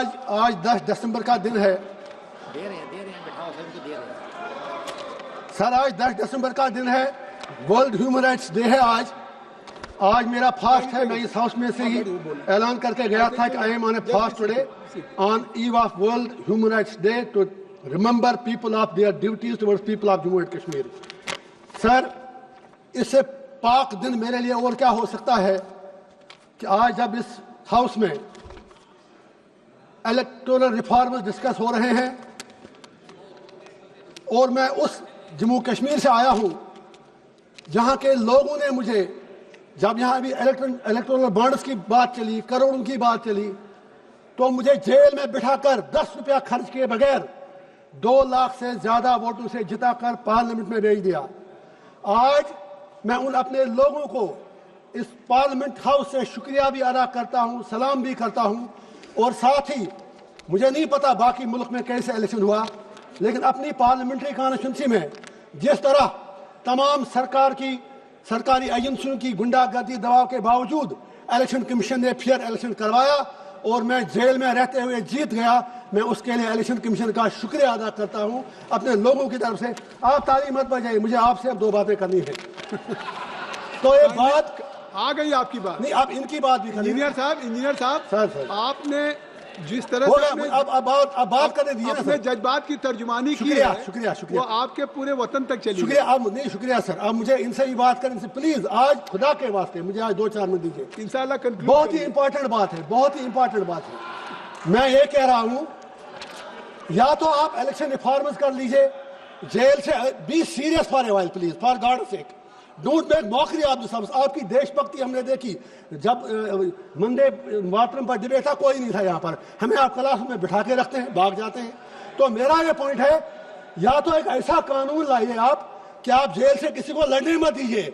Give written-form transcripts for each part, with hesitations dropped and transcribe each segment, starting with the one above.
आज 10 दिसंबर का दिन है। दे रहे हैं बिठाओ सर, उनको दे रहे हैं। सर आज 10 दिसंबर का दिन है, वर्ल्ड ह्यूमन राइट्स डे है। आज मेरा फास्ट है। मैं इस हाउस में से ही ऐलान करके गया था कि I am on a fast today on eve of world human rights day to remember people of their duties towards people of Jammu and Kashmir. Sir, इससे पाक दिन मेरे लिए और क्या हो सकता है कि आज जब इस हाउस में इलेक्टोरल रिफॉर्म्स डिस्कस हो रहे हैं और मैं उस जम्मू कश्मीर से आया हूं जहां के लोगों ने मुझे, जब यहां अभी इलेक्टोरल बॉन्ड्स की बात चली, करोड़ों की बात चली, तो मुझे जेल में बिठाकर 10 रुपया खर्च किए बगैर 2 लाख से ज्यादा वोटों से जिताकर पार्लियामेंट में भेज दिया। आज मैं उन अपने लोगों को इस पार्लियामेंट हाउस से शुक्रिया भी अदा करता हूं, सलाम भी करता हूं। और साथ ही मुझे नहीं पता बाकी मुल्क में कैसे इलेक्शन हुआ, लेकिन अपनी पार्लियामेंट्री कॉन्स्टिट्यूंसी में जिस तरह तमाम सरकारी एजेंसियों की गुंडागर्दी दबाव के बावजूद इलेक्शन कमीशन ने फेयर इलेक्शन करवाया और मैं जेल में रहते हुए जीत गया, मैं उसके लिए इलेक्शन कमीशन का शुक्रिया अदा करता हूं अपने लोगों की तरफ से। आप ताली मत बजाइए, मुझे आपसे अब 2 बातें करनी है। तो एक बात आ गई आपकी बात, नहीं, आप इनकी बात भी करें। इंजीनियर साहब सर आपने जिस तरह से अब बात करने दीजिए ना सर। जज्बात की तर्जुमानी की है, शुक्रिया वो आपके पूरे वतन तक चली। शुक्रिया। आप नहीं, शुक्रिया सर। आप मुझे इनसे ही बात करें, प्लीज आज खुदा के वास्ते मुझे आज 2-4 मिनट दीजिए। इंशाल्लाह बहुत ही इंपॉर्टेंट बात है, बहुत ही इंपॉर्टेंट बात है। मैं ये कह रहा हूं, या तो आप इलेक्शन रिफॉर्म्स कर लीजिए, जेल से be serious for a while please, for God sake, don't make mockery of this. आपकी देशभक्ति हमने देखी जब वंदे मातरम पर डिबेट था, कोई नहीं था यहाँ पर, हमें आप क्लास में बिठा के रखते हैं, भाग जाते हैं। तो मेरा ये पॉइंट है, या तो एक ऐसा कानून लाइए आप कि आप जेल से किसी को लड़ने मत दीजिए,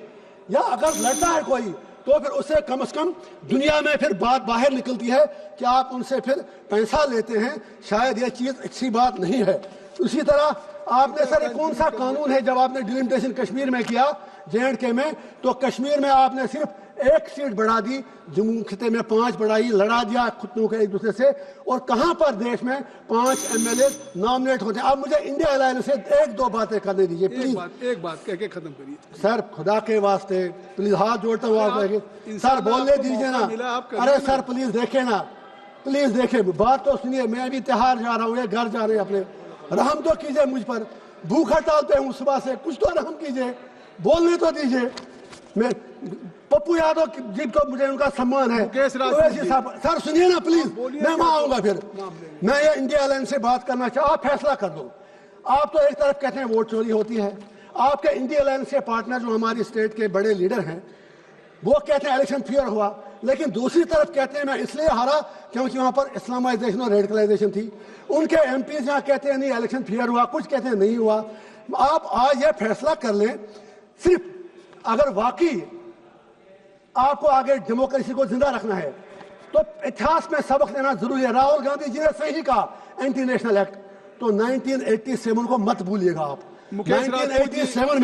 या अगर लड़ता है कोई तो फिर उससे कम से कम दुनिया में फिर बात बाहर निकलती है कि आप उनसे फिर पैसा लेते हैं। शायद ये चीज अच्छी बात नहीं है। उसी तरह आपने सर कौन सा कानून है, जब आपने डिलिमिटेशन कश्मीर में किया J&K में, तो कश्मीर में आपने सिर्फ 1 सीट बढ़ा दी, जम्मू खिते में 5 बढ़ाई, लड़ा दिया खुद को एक दूसरे से। और कहां पर देश में 5 MLA नॉमिनेट होते हैं। अब मुझे इंडिया अलायंस से 1-2 बातें करने दीजिए प्लीज। एक बात कह के खत्म करिए सर, खुदा के वास्ते प्लीज, हाथ जोड़ता हूँ आप सर, बोलने दीजिए ना। अरे सर प्लीज देखे ना, प्लीज देखे, बात तो सुनिए। मैं अभी त्योहार जा रहा हूँ, घर जा रहे हैं अपने, रहम तो कीजिए मुझ पर। भूख हड़ताल पे हूँ सुबह से, कुछ तो रहम कीजिए, बोलने तो दीजिए। मैं पप्पू यादव जी को मुझे उनका सम्मान है। सर सुनिए ना प्लीज, मैं वहां आऊंगा फिर। मैं ये इंडिया अलायंस से बात करना चाहूँ, आप फैसला कर दो। आप तो एक तरफ कहते हैं वोट चोरी होती है, आपके इंडिया अलायंस के पार्टनर जो हमारी स्टेट के बड़े लीडर हैं वो कहते हैं इलेक्शन फेयर हुआ, लेकिन दूसरी तरफ कहते हैं मैं इसलिए हारा क्योंकि वहां पर इस्लामाइजेशन और रेडिकलाइजेशन थी। उनके एमपीज यहाँ कहते हैं नहीं इलेक्शन फेयर हुआ, कुछ कहते हैं नहीं हुआ। आप आज ये फैसला कर लें, सिर्फ अगर वाकई आपको आगे डेमोक्रेसी को जिंदा रखना है तो इतिहास में सबक लेना जरूरी है। राहुल गांधी जी ने सही कहा एंटी नेशनल एक्ट, तो 1987 को मत भूलिएगा आप। 1987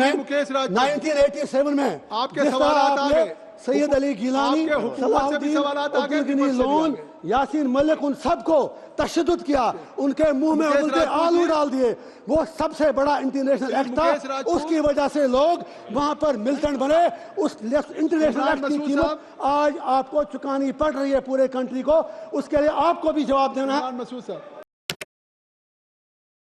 में आपके सवाल आ गए, सैयद अली गिलानी, सलाहुद्दीन लोन, यासीन मलिक, उन सबको तशद्दुद किया, उनके मुंह में उनके आलू डाल दिए। वो सबसे बड़ा इंटरनेशनल एक्ट था, उसकी वजह से लोग वहां पर मिलिटेंट बने। उस इंटरनेशनल एक्ट की कीमत आज आपको चुकानी पड़ रही है पूरे कंट्री को, उसके लिए आपको भी जवाब देना है। मसूद साहब